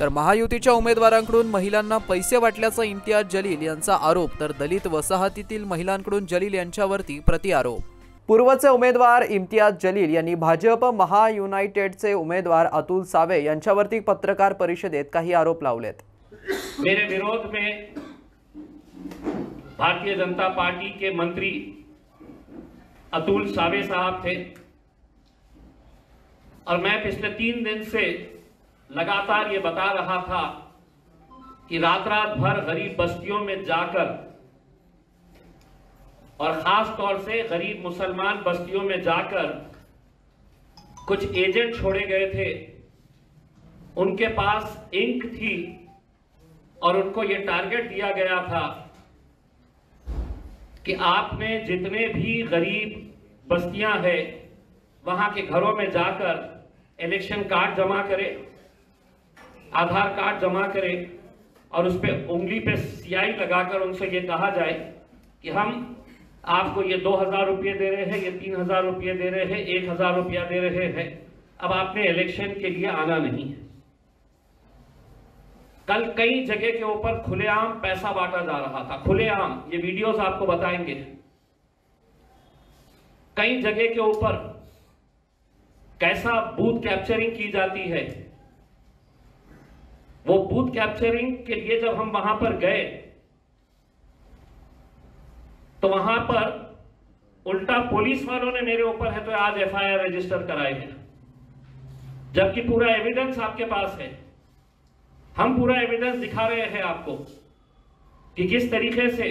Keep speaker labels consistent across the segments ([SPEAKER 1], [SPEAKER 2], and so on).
[SPEAKER 1] तर महायुतीच्या उमेदवारांकडून महिलांना पैसे वाटल्याचा इम्तियाज जलील यांचा आरोप, तर दलित वसाहतीतील महिलांकडून जलील यांच्यावरती प्रतिआरोप। पूर्वचे उमेदवार इम्तियाज जलील यांनी भाजप महायुनायटेडचे उमेदवार अतुल सावे यांच्यावरती पत्रकार परिषदेत काही आरोप लावलेत।
[SPEAKER 2] मेरे विरोध में भारतीय जनता पार्टी के मंत्री अतुल सावे साहब थे और मैं पिछले 3 दिन से लगातार ये बता रहा था कि रात रात भर गरीब बस्तियों में जाकर और खास तौर से गरीब मुसलमान बस्तियों में जाकर कुछ एजेंट छोड़े गए थे। उनके पास इंक थी और उनको ये टारगेट दिया गया था कि आपने जितने भी गरीब बस्तियां हैं वहां के घरों में जाकर इलेक्शन कार्ड जमा करें, आधार कार्ड जमा करें और उस पर उंगली पे स्याही लगाकर उनसे ये कहा जाए कि हम आपको ये 2000 रुपये दे रहे हैं, ये 3000 रुपये दे रहे हैं, 1000 रुपया दे रहे हैं, अब आपने इलेक्शन के लिए आना नहीं है। कल कई जगह के ऊपर खुलेआम पैसा बांटा जा रहा था, खुलेआम, ये वीडियोस आपको बताएंगे। कई जगह के ऊपर कैसा बूथ कैप्चरिंग की जाती है। वो बूथ कैप्चरिंग के लिए जब हम वहां पर गए तो वहां पर उल्टा पुलिस वालों ने मेरे ऊपर है तो आज एफआईआर रजिस्टर कराए हैं, जबकि पूरा एविडेंस आपके पास है। हम पूरा एविडेंस दिखा रहे हैं आपको कि किस तरीके से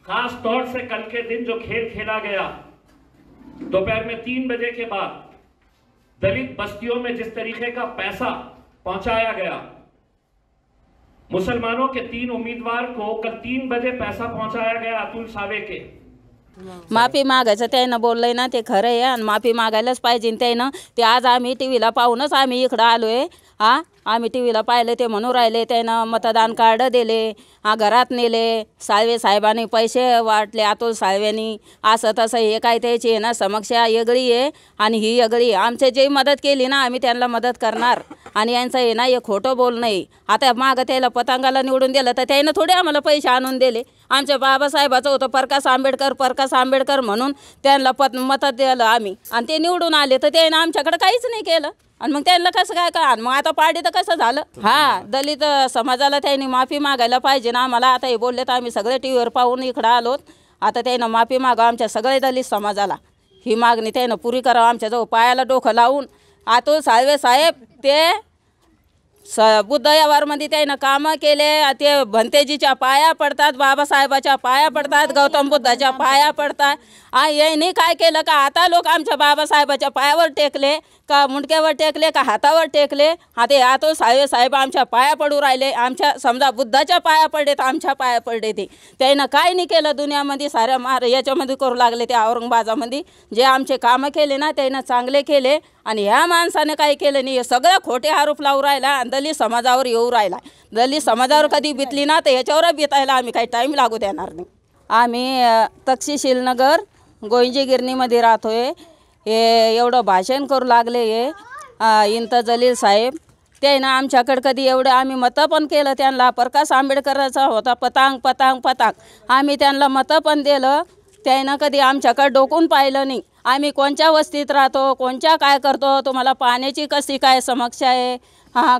[SPEAKER 2] खास तौर से कल के दिन जो खेल खेला गया दोपहर में 3 बजे के बाद दलित बस्तियों में जिस तरीके का पैसा पहुंचाया गया, मुसलमानों के 3 उम्मीदवार को कल 3 बजे पैसा पहुंचाया गया अतुल सावे के।
[SPEAKER 3] माफी मागायचं त्यानं बोललंय ना ते खरं आहे आणि माफी मागायलाच पाहिजे त्यानं। ते आज आम्ही टीव्हीला पाहूनच आम्ही इकडं आलोय। आम्ही टीव्हीला पाहिले ते म्हणून राहिले त्यानं मतदान कार्ड दिले, घरात नेले, साळवे साहेबांनी पैसे वाटले अतुल साळवेंनी, असं तसं हे काय त्याची आहे ना समस्या वेगळी आहे आणि ही वेगळी आहे। आमचे जे मदत केली ना आम्ही त्यांना मदत करणार आणि यांचं आहे ना हे खोटं बोलणं आहे। आता मागं त्याला पतंगाला निवडून दिलं तर त्यानं थोडे आम्हाला पैसे आणून दिले। आमच्या बाबासाहेबाचं होतं प्रकाश आंबेडकर म्हणून त्यांना मत दिलं आम्ही आणि ते निवडून आले तर त्यानं आमच्याकडे काहीच नाही केलं आणि मग त्यांना कसं काय आणि मग आता पार्टी तर कसं झालं। दलित समाजाला त्यांनी माफी मागायला पाहिजे ना आम्हाला। आता हे बोलले तर आम्ही सगळे टीव्हीवर पाहून इकडं आलोत। आता त्यानं माफी मागावं आमच्या सगळे दलित समाजाला, ही मागणी त्यानं पुरी करावं। आमच्याजवळ पायाला डोकं लावून अतुल साळवे साहेब ते बुद्धयावारमध्ये त्यानं कामं केले, ते भंतेजीच्या पाया पडतात, बाबासाहेबाच्या पाया पडतात, गौतम बुद्धाच्या पाया पडतात। यांनी काय केलं का आता लोक आमच्या बाबासाहेबाच्या पायावर टेकले का मुंडक्यावर टेकले का हातावर टेकले। ते अतुल साळवे साहेब आमच्या पाया पडू राहिले, आमच्या समजा बुद्धाच्या पाया पडले तर आमच्या पाया पडले। त्यानं काय नाही केलं दुनियामध्ये, साऱ्या याच्यामध्ये करू लागले ते औरंगाबादामध्ये जे आमचे कामं केले ना त्यानं चांगले केले आणि ह्या माणसाने काय केलं नाही, हे सगळं खोटे आरोप लावू राहिला आणि दलित समाजावर येऊ राहिला। दलित समाजावर कधी बितली ना तर याच्यावर बितायला आम्ही काही टाईम लागू देणार नाही। आम्ही तक्षशिल नगर गोंजी गिरणीमध्ये राहतोय। हे एवढं भाषण करू लागले हे इम्तियाज जलील साहेब, त्यानं आमच्याकडे कधी एवढं आम्ही मतं पण केलं त्यांना। प्रकाश आंबेडकरांचा होता पतांग आम्ही त्यांना मतं पण दिलं, त्यानं कधी आमच्याकडे डोकून पाहिलं नाही। आम्ही कोणत्या वस्तीत राहतो, कोणत्या काय करतो, तुम्हाला पाण्याची कशी काय समस्या आहे,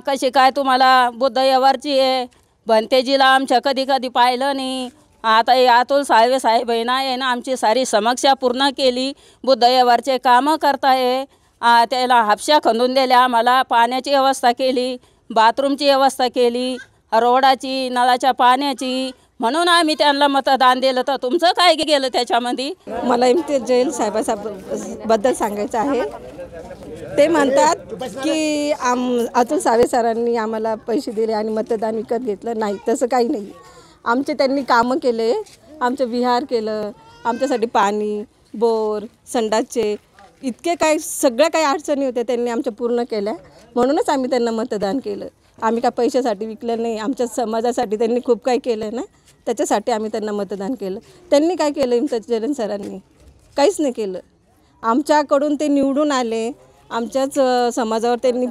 [SPEAKER 3] कशी काय तुम्हाला बुद्धयावरची आहे, भंतेजीला आमच्या कधी पाहिलं नाही। आता हे अतुल साळवे साहेब आहे ना आमची सारी समस्या पूर्ण केली, बुद्धयावरचे कामं करताय, त्याला हापशा खंदून दिल्या, आम्हाला पाण्याची व्यवस्था केली, बाथरूमची व्यवस्था केली, रोडाची, नळाच्या पाण्याची, म्हणून आम्ही त्यांना मतदान दिलं। तर तुमचं काय गेलं त्याच्यामध्ये?
[SPEAKER 4] मला इम्तियाज जलील साहेबाबद्दल सांगायचं आहे। ते म्हणतात की अतुल सावे सरांनी आम्हाला पैसे दिले आणि मतदान विकत घेतलं, नाही तसं काही नाही। आमचे त्यांनी कामं केले, आमचं विहार केलं, आमच्यासाठी पाणी, बोर, संडासचे इतके काय सगळ्या काही अडचणी होत्या त्यांनी आमच्या पूर्ण केल्या, म्हणूनच आम्ही त्यांना मतदान केलं। आम्ही काय पैशासाठी विकलं नाही, आमच्या समाजासाठी त्यांनी खूप काही केलं ना, त्याच्यासाठी आम्ही त्यांना मतदान केलं। त्यांनी काय केलं इम्तियाज जलील सरांनी? काहीच नाही केलं। आमच्याकडून ते निवडून आले आमच्याच समाजावर त्यांनी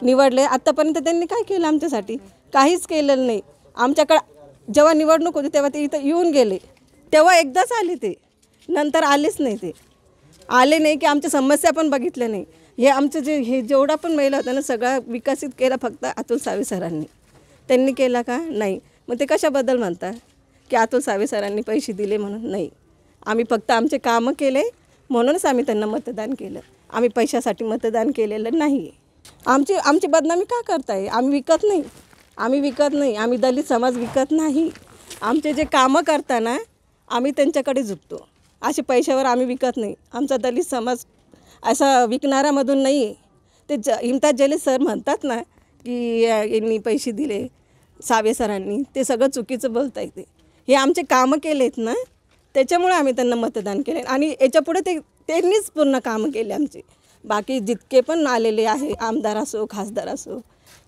[SPEAKER 4] निवडले. आत्तापर्यंत त्यांनी काय केलं आमच्यासाठी? काहीच केलेलं नाही. आमच्याकडं जेव्हा निवडणूक होती तेव्हा ते इथं येऊन गेले, तेव्हा एकदाच आले, ते नंतर आलेच नाही. ते आले नाही की आमच्या समस्या पण बघितल्या नाही. हे आमचं हे जेवढा पण महिला होता ना, सगळा विकसित केला फक्त अतुल सावे सरांनी. त्यांनी केला का? नाही. मग ते कशाबद्दल म्हणतात की अतुल सावे सरांनी पैसे दिले म्हणून? नाही. आम्ही फक्त आमचे कामं केले म्हणूनच आम्ही त्यांना मतदान केलं. आम्ही पैशासाठी मतदान केलेलं नाही. आमची बदनामी का करताय? आम्ही विकत नाही. आम्ही दलित समाज विकत नाही. आमचे जे कामं करताना आम्ही त्यांच्याकडे झुकतो. असे पैशावर आम्ही विकत नाही. आमचा दलित समाज असा विकणाऱ्यामधून नाही आहे. ते इम्तियाज जलील सर म्हणतात ना की यांनी पैसे दिले सावे सरांनी, ते सगळं चुकीचं बोलता येते. हे आमचे कामं केलेत ना, त्याच्यामुळे आम्ही त्यांना मतदान केले. आणि याच्यापुढे त्यांनीच पूर्ण कामं केले आमचे. बाकी जितके पण आलेले आहे, आमदार असो, खासदार असो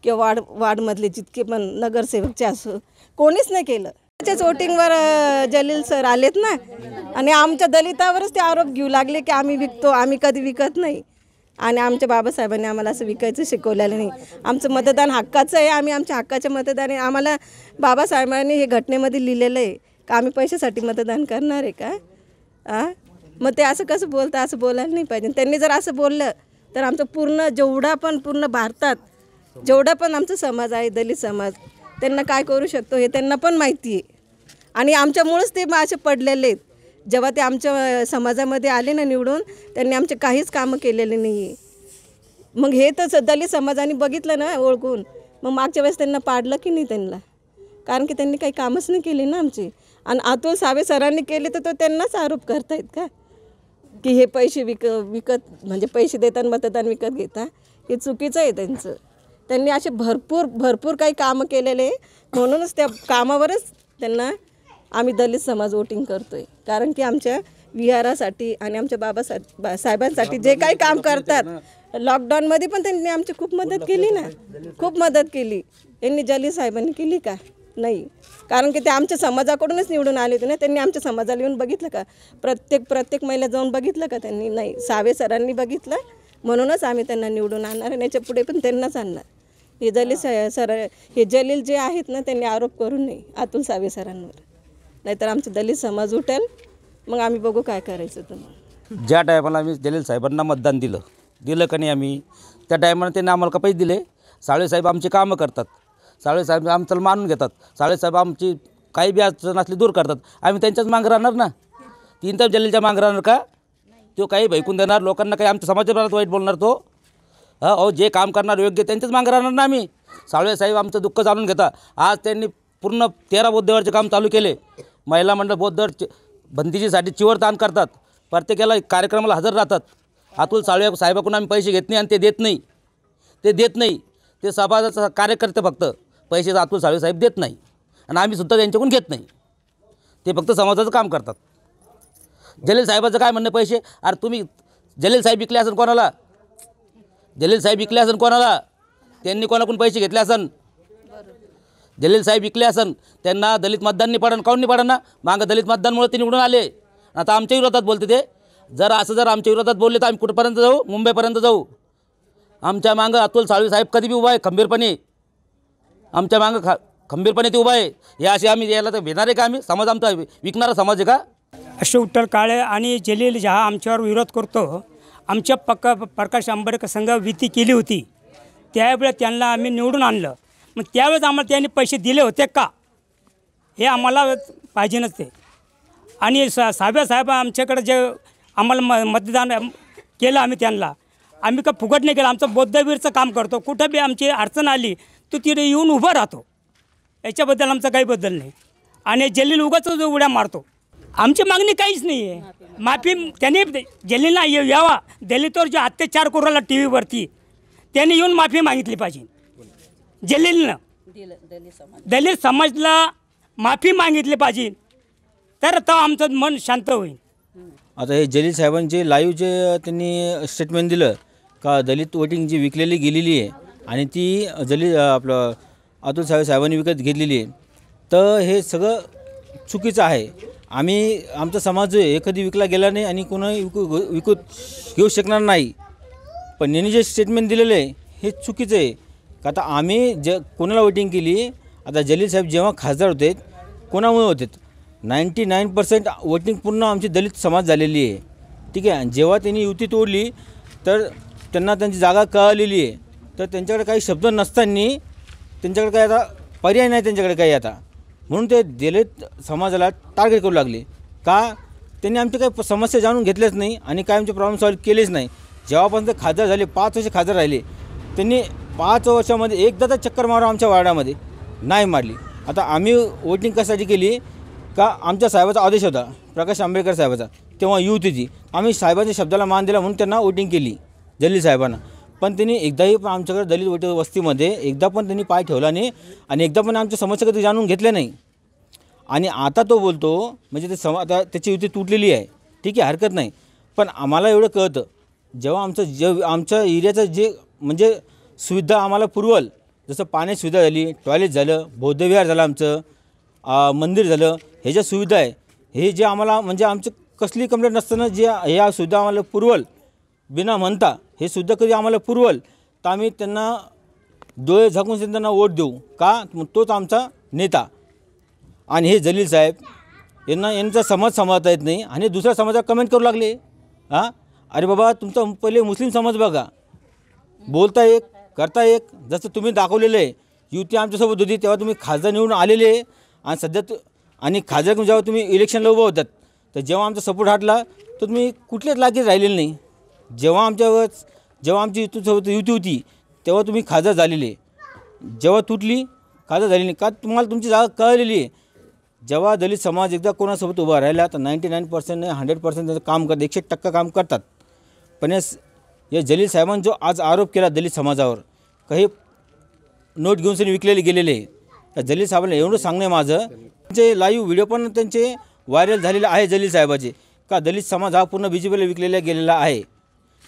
[SPEAKER 4] किंवा वार्डमधले जितके पण नगरसेवकचे असो, कोणीच नाही केलं. त्याच्याच वोटिंगवर जलील सर आलेत ना, आणि आमच्या दलितावरच ते आरोप घेऊ लागले की आम्ही विकतो, आम्ही कधी विकत नाही. आणि आमच्या बाबासाहेबांनी आम्हाला असं विकायचं शिकवलेलं नाही. आमचं मतदान हक्काचं आहे. आम्ही आमच्या हक्काचे मतदान आहे. आम्हाला बाबासाहेबांनी हे घटनेमध्ये लिहिलेलं आहे का आम्ही पैशासाठी मतदान करणार आहे का? मग ते असं कसं बोलतं? असं बोलायला नाही पाहिजे. त्यांनी जर असं बोललं तर आमचं पूर्ण भारतात जेवढा पण आमचा समाज आहे, दलित समाज, त्यांना काय करू शकतो हे त्यांना पण माहिती आहे. आणि आमच्यामुळेच ते असे पडलेले आहेत. जेव्हा ते आमच्या समाजामध्ये आले ना निवडून, त्यांनी आमचे काहीच कामं केलेले नाही आहे. मग हे तर दलित समाजाने बघितलं ना, ओळखून, मग मागच्या वेळेस त्यांना पाडलं की नाही त्यांना? कारण की त्यांनी काही कामच नाही केले ना आमचे. आणि अतुल सावे सरांनी केले तर त्यांनाच आरोप करतायत का की हे पैसे विकत म्हणजे पैसे देताना मतदान विकत घेता? हे चुकीचं आहे त्यांचं. त्यांनी असे भरपूर काही कामं केलेले, म्हणूनच त्या कामावरच त्यांना आम्ही दलित समाज वोटिंग करतो आहे. कारण की आमच्या विहारासाठी आणि आमच्या साहेबांसाठी जे काही काम करतात, लॉकडाऊनमध्ये पण त्यांनी आमची खूप मदत केली ना, खूप मदत केली. यांनी जलील साहेबांनी केली का? नाही. कारण की ते आमच्या समाजाकडूनच निवडून आले होते ना. त्यांनी आमच्या समाजाला येऊन बघितलं का? प्रत्येक महिला जाऊन बघितलं का त्यांनी? नाही. सावे सरांनी बघितलं, म्हणूनच आम्ही त्यांना निवडून आणणार आणि याच्या पुढे पण त्यांनाच आणणार. हे जलील जे आहेत ना, त्यांनी आरोप करू नये अतुल सावे सरांवर, नाहीतर आमचं दलित समाज उठेल. मग आम्ही बघू काय करायचं. तुम्हाला
[SPEAKER 5] ज्या टायमाला आम्ही जलील साहेबांना मतदान दिलं का नाही आम्ही, त्या टायमाला त्यांनी आम्हाला का पैसे दिले? साळेसाहेब आमची कामं करतात, साळेसाहेब आमचं मानून घेतात, साळेसाहेब आमची काही बी अडचण असली दूर करतात. आम्ही त्यांच्याच मागं राहणार ना. तीन तर जलीलच्या मागं राहणार का? तो काही भैकून देणार लोकांना, काही आमच्या समाजाबरोबर वाईट बोलणार तो? जे काम करणार योग्य त्यांच्याच मागं राहणार ना आम्ही. साळेसाहेब आमचं दुःख जाणून घेतात. आज त्यांनी पूर्ण 13 बौद्धवारचे काम चालू केले. महिला मंडळ बौद्धवार बंदीचीसाठी चिवरदान करतात, प्रत्येकाला कार्यक्रमाला हजर राहतात. अतुल साहेबाकडून आम्ही पैसे घेत नाही आणि ते देत नाही. ते समाजाचा कार्यकर्ते फक्त पैसे अतुल साहेब देत नाही, आणि आम्हीसुद्धा त्यांच्याकडून घेत नाही. ते फक्त समाजाचं काम करतात. जलील साहेबाचं काय म्हणणं? पैसे, अरे तुम्ही जलील साहेब विकले असेल कोणाला? त्यांनी कोणाकडून पैसे घेतले असन? जलील साहेब विकले असन, त्यांना दलित मतदान नाही पडन. काऊन नाही पडन ना? मागं दलित मतदानमुळे ते निवडून आले. आता आमच्या विरोधात बोलते ते. जर आमच्या विरोधात बोलले तर आम्ही कुठपर्यंत जाऊ? मुंबईपर्यंत जाऊ. आमच्या मागं अतुल साहेब कधी बी उभा आहे खंबीरपणे. आमच्या मागं खंबीरपणे ते उभा आहे. हे असे आम्ही यायला तर भेटणार आहे का? आम्ही समाज आमचा विकणारा समाज आहे का?
[SPEAKER 6] अशोक विठ्ठल काळे आणि जलील ज्या आमच्यावर विरोध करतो, आमच्या प्रकाश आंबेडकर संघ विधी केली होती, त्यावेळेस त्यांना आम्ही निवडून आणलं. मग त्यावेळेस आम्हाला त्यांनी पैसे दिले होते का? हे आम्हाला पाहिजे नसते. आणि साहेब आमच्याकडे जे आम्हाला मतदान केलं आम्ही का फुकट नाही केलं. आमचं बौद्धवीरचं काम करतो. कुठं बी आमची अडचण आली तर तिथे येऊन उभं राहतो. याच्याबद्दल आमचं काही बद्दल नाही. आणि जलील उगाच जो उड्या मारतो. आमची मागणी काहीच नाही आहे. माफी त्यांनी जलीलला यावा. दलितवर जो अत्याचार करू राहिला टी व्हीवरती, त्यांनी येऊन माफी मागितली पाहिजे. जलीलनं दलित समाजला माफी मागितली पाहिजे, तर आमचं मन शांत होईल.
[SPEAKER 7] आता हे जलील साहेबांचे लाईव्ह जे त्यांनी स्टेटमेंट दिलं का दलित वोटिंग जी विकलेली गेलेली आहे आणि ती आपलं अतुल साहेबांनी विकत घेतलेली आहे, तर हे सगळं चुकीचं आहे. आमचा समाज जो आहे कधी विकला गेला नाही आणि कोणाही विकत घेऊ शकणार नाही. पण यांनी जे स्टेटमेंट दिलेलं आहे हे चुकीचं आहे. का आता आम्ही कोणाला वोटिंग केली, आता जलील साहेब जेव्हा खासदार होते कोणामुळे होते, 99% वोटिंग पूर्ण आमची दलित समाज झालेली आहे. ठीक आहे. आणि जेव्हा त्यांनी युती तोडली तर त्यांना त्यांची जागा कळलेली आहे, तर त्यांच्याकडे काही शब्द नसताना त्यांच्याकडे काही आता पर्याय नाही त्यांच्याकडे काही आता, म्हणून ते दलित समाजाला टार्गेट करू लागले. का? त्यांनी आमचे काही समस्या जाणून घेतल्याच नाही आणि काय आमचे प्रॉब्लेम सॉल्व्ह केलेच नाही. जेव्हापर्यंत खासदार झाले 5 वर्ष खासदार राहिले, त्यांनी 5 वर्षामध्ये एकदा तर चक्कर मारा आमच्या वार्डामध्ये नाही मारली. आता आम्ही वोटिंग कशासाठी केली, का आमच्या साहेबाचा आदेश होता प्रकाश आंबेडकर साहेबाचा, तेव्हा युतीची आम्ही साहेबांच्या शब्दाला मान दिला म्हणून त्यांना वोटिंग केली जलील साहेबांना. पण त्यांनी एकदाही पण आमच्याकडे दलित वस्तीमध्ये एकदा पण त्यांनी पाय ठेवला नाही आणि एकदा पण आमच्या समस्या कधी जाणून घेतल्या नाही. आणि आता तो बोलतो म्हणजे ते आता त्याची युती तुटलेली आहे. ठीक आहे, हरकत नाही. पण आम्हाला एवढं कळतं, जेव्हा आमच्या एरियाचं जे म्हणजे सुविधा आम्हाला पुरवल, जसं पाण्याची सुविधा झाली, टॉयलेट झालं, बौद्धविहार झालं, आमचं मंदिर झालं, हे ज्या सुविधा आहे हे जे आम्हाला म्हणजे आमचं कसली कंप्लेंट नसताना जे ह्या सुविधा आम्हाला पुरवल बिना म्हणता, हे सुद्धा कधी आम्हाला पुरवल तर आम्ही त्यांना डोळे झाकून त्यांना वोट देऊ. का? तोच आमचा नेता. आणि हे जलील साहेब यांचा समाज सांभाळता येत नाही आणि दुसऱ्या समाजाला कमेंट करू लागले. हां, अरे बाबा तुमचा पहिले मुस्लिम समाज बघा, बोलता एक करता एक. जसं तुम्ही दाखवलेलं आहे, युती आमच्यासोबत होती तेव्हा तुम्ही खासदार निवडून आलेले आहे आणि सध्या आणि खासदार जेव्हा तुम्ही इलेक्शनला उभं होतात तर जेव्हा आमचा सपोर्ट हटला तर तुम्ही कुठल्याच लागीत राहिलेले नाही. जेव्हा आमची युती होती तेव्हा तुम्ही खासदार झालेले, जेव्हा तुटली खासदार झालेली नाही. का? तुम्हाला तुमची जागा कळलेली आहे. जेव्हा दलित समाज एकदा कोणासोबत उभा राहिला तर 99% नाही 100% त्याचं काम करतात, 100% काम करतात. पण या जलील साहेबांनी जो आज आरोप केला दलित समाजावर, काही नोट घेऊन विकलेले गेलेले, त्या जलील साहेबांना एवढं सांगणं माझं, त्यांचे लाईव्ह व्हिडिओ पण त्यांचे व्हायरल झालेले आहे जलील साहेबाचे, का दलित समाज हा पूर्ण BJPला विकलेला गेलेला आहे.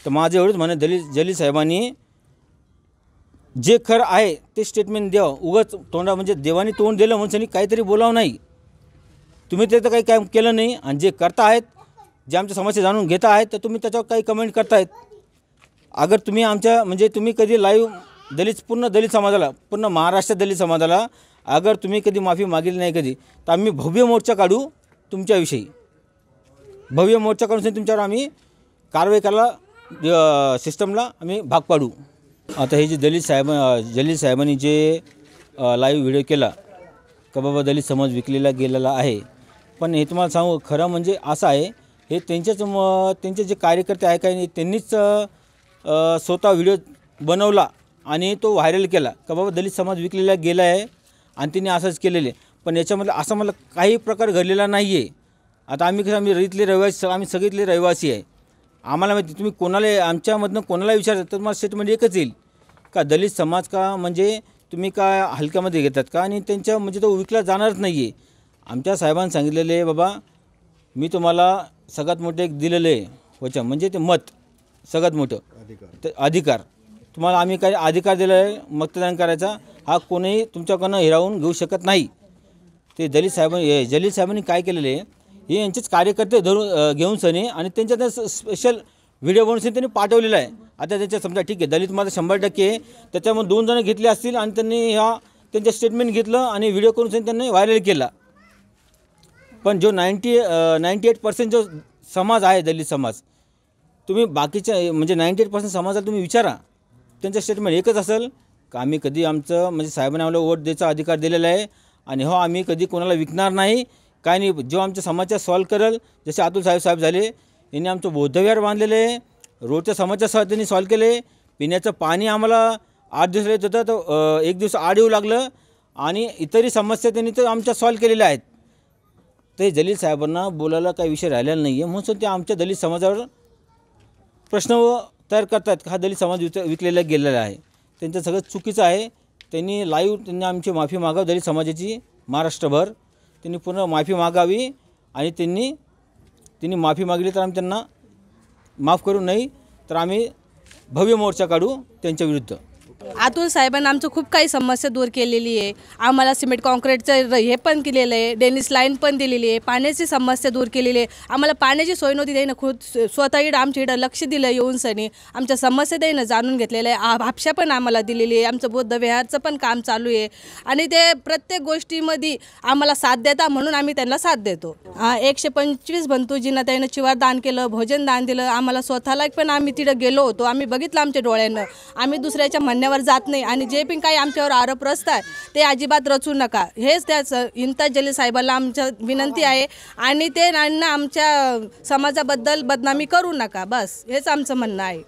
[SPEAKER 7] तर माझं एवढंच म्हणणं, जलील साहेबांनी जे खरं आहे ते स्टेटमेंट द्यावं. उगाच म्हणजे देवाने तोंड दिलं म्हणून काहीतरी बोलावं नाही. तुम्ही ते तर काही काय केलं नाही आणि जे करता आहेत, जे आमच्या समस्या जाणून घेता आहेत, तर तुम्ही त्याच्यावर काही कमेंट करतायत. अगर तुम्ही आमच्या म्हणजे तुम्ही कधी लाईव्ह पूर्ण दलित समाजाला, पूर्ण महाराष्ट्र दलित समाजाला अगर तुम्ही कधी माफी मागितली नाही कधी, तर आम्ही भव्य मोर्चा काढू तुमच्याविषयी. भव्य मोर्चा काढून तुमच्यावर आम्ही कारवाई करायला सिस्टमला आम्ही भाग पाडू. आता हे जे जलील साहेबांनी जे लाईव्ह व्हिडिओ केला का बाबा दलित समाज विकलेला गेलेला आहे, पण हे तुम्हाला सांगू खरं म्हणजे असं आहे, हे त्यांचे जे कार्यकर्ते आहे काही त्यांनीच स्वतः व्हिडिओ बनवला आणि तो व्हायरल केला का बाबा दलित समाज विकलेला गेला आहे आणि त्यांनी असंच केलेले. पण याच्यामध्ये असं मला काही प्रकार घडलेला नाही आहे. आता आम्ही इथले रहिवासी, आम्ही सगळीतले रहिवासी आहे. आम्हाला माहिती, तुम्ही कोणाला आमच्यामधनं कोणाला विचारता तर मला स्टेटमेंट एकच येईल का दलित समाज का म्हणजे तुम्ही काय हलक्यामध्ये घेतात का, आणि त्यांच्या म्हणजे तो विकला जाणारच नाही आहे. आमच्या साहेबांनी सांगितलेलं आहे बाबा मी तुम्हाला सगळ्यात मोठं एक दिलेलं आहे वचन, म्हणजे ते मत सगळ्यात मोठं अधिकार तुम्हाला आम्ही काय अधिकार दिला आहे मतदान करायचा, हा कोणीही तुमच्याकडनं हिरावून घेऊ शकत नाही. ते जलील साहेबांनी काय केलेलं आहे, हे यांचेच कार्यकर्ते घेऊन सनी आणि त्यांच्या त्या स्पेशल व्हिडिओ बनवून त्यांनी पाठवलेला आहे. आता त्याच्या समजा ठीक आहे दलित माझं 100% त्याच्यामध्ये 2 जण घेतले असतील आणि त्यांनी त्यांचं स्टेटमेंट घेतलं आणि व्हिडिओ करून त्यांनी व्हायरल केला. पण जो 98% जो समाज आहे दलित समाज, तुम्ही बाकीच्या म्हणजे 98% समाजाला तुम्ही विचारा, त्यांचं स्टेटमेंट एकच असेल का आम्ही कधी आमचं म्हणजे साहेबांनी आम्हाला वोट द्यायचा अधिकार दिलेला आहे आणि हो आम्ही कधी कोणाला विकणार नाही, काय नाही. जो आमच्या समाजाचा सॉल्व करेल, जसे अतुल साहेब झाले, यांनी आमचं बौद्धविहार बांधलेलं आहे, रोडच्या समस्या त्यांनी सॉल्व केले, पिण्याचं पाणी आम्हाला 8 दिवस येत होतं तर 1 दिवस आड येऊ लागलं आणि इतरही समस्या त्यांनी तर आमच्या सॉल्व केलेल्या आहेत. ते जलील साहेबांना बोलायला काही विषय राहिलेला नाही आहे, म्हणून ते आमच्या दलित समाजावर प्रश्न तयार करतात. हा दलित समाज विकलेला गेलेला आहे, त्यांचं सगळं चुकीचं आहे. त्यांनी त्यांनी आमची माफी मागावी दलित समाजाची महाराष्ट्रभर, त्यांनी पूर्ण माफी मागावी आणि त्यांनी माफी मागली तर आम्ही त्यांना माफ करू, नाही तर आम्ही भव्य मोर्चा काढू त्यांच्या विरुद्ध.
[SPEAKER 8] अतुल साहेबांनी आमचं खूप काही समस्या दूर केलेली आहे. आम्हाला सिमेंट कॉन्क्रीटचं हे पण केलेलं आहे, डेनिस लाईन पण दिलेली आहे, पाण्याची समस्या दूर केलेली आहे. आम्हाला पाण्याची सोय नव्हती, त्यानं खुद स्वतः इकडं आमच्या इकडं लक्ष दिलं येऊन सनी आमच्या समस्या त्यानं जाणून घेतलेलं आहे. हापशा पण आम्हाला दिलेली आहे. आमचं बौद्ध विहारचं पण काम चालू आहे आणि ते प्रत्येक गोष्टीमध्ये आम्हाला साथ देता म्हणून आम्ही त्यांना साथ देतो. 125 बंधूजींना त्यानं चिवार दान केलं, भोजन दान दिलं. आम्हाला स्वतःला पण आम्ही तिथं गेलो होतो, आम्ही बघितलं आमच्या डोळ्यानं. आम्ही दुसऱ्याच्या म्हणण्यावर जात नाही आणि जे पण काही आमच्यावर आरोप रचतात ते अजिबात रचू नका, हेच त्याच इम्तियाज जलील साहेबांना आमच्या विनंती आहे. आणि ते आमच्या समाजाबद्दल बदनामी करू नका, बस हेच आमचं म्हणणं आहे.